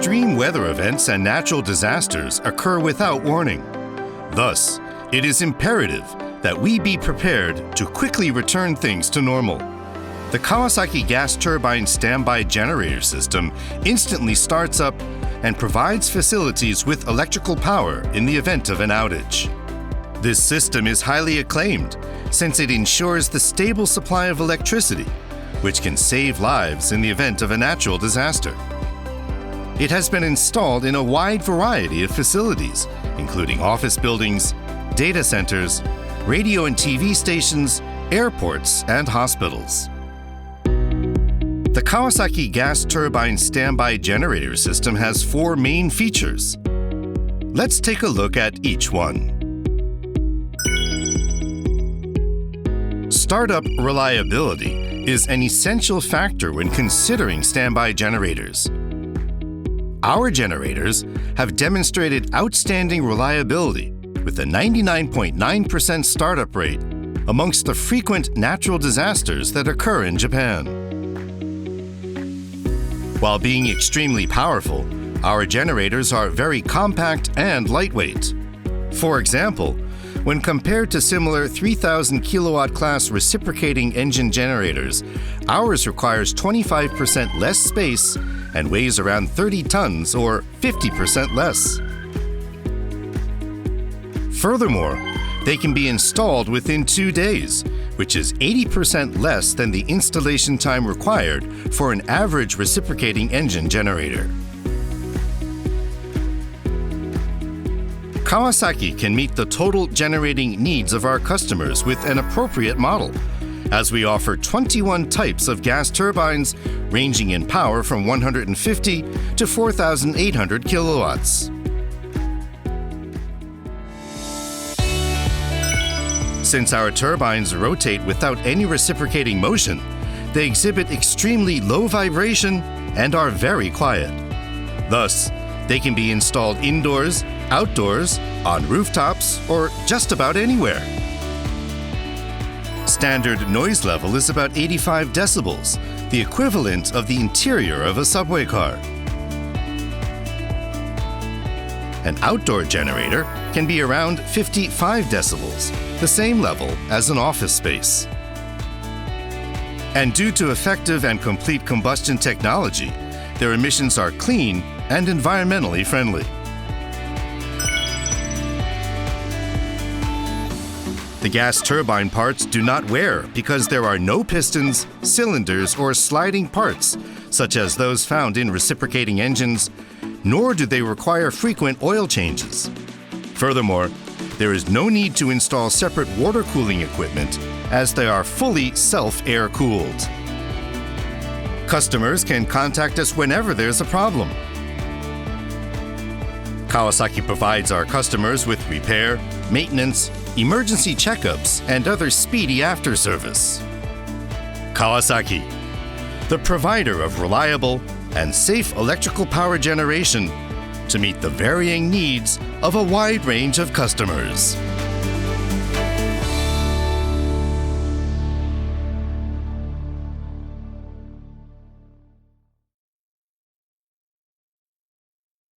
Extreme weather events and natural disasters occur without warning. Thus, it is imperative that we be prepared to quickly return things to normal. The Kawasaki gas turbine standby generator system instantly starts up and provides facilities with electrical power in the event of an outage. This system is highly acclaimed since it ensures the stable supply of electricity, which can save lives in the event of a natural disaster. It has been installed in a wide variety of facilities, including office buildings, data centers, radio and TV stations, airports, and hospitals. The Kawasaki gas turbine standby generator system has 4 main features. Let's take a look at each one. Startup reliability is an essential factor when considering standby generators. Our generators have demonstrated outstanding reliability with a 99.9% startup rate amongst the frequent natural disasters that occur in Japan. While being extremely powerful, our generators are very compact and lightweight. For example, when compared to similar 3,000 kilowatt class reciprocating engine generators, ours requires 25% less space and weighs around 30 tons or 50% less. Furthermore, they can be installed within 2 days, which is 80% less than the installation time required for an average reciprocating engine generator. Kawasaki can meet the total generating needs of our customers with an appropriate model, as we offer 21 types of gas turbines ranging in power from 150 to 4,800 kilowatts. Since our turbines rotate without any reciprocating motion, they exhibit extremely low vibration and are very quiet. Thus, they can be installed indoors, outdoors, on rooftops, or just about anywhere. Standard noise level is about 85 decibels, the equivalent of the interior of a subway car. An outdoor generator can be around 55 decibels, the same level as an office space. And due to effective and complete combustion technology, their emissions are clean and environmentally friendly. The gas turbine parts do not wear because there are no pistons, cylinders, or sliding parts, such as those found in reciprocating engines, nor do they require frequent oil changes. Furthermore, there is no need to install separate water cooling equipment, as they are fully self-air cooled. Customers can contact us whenever there's a problem. Kawasaki provides our customers with repair, maintenance, emergency checkups, and other speedy after-service. Kawasaki, the provider of reliable and safe electrical power generation to meet the varying needs of a wide range of customers.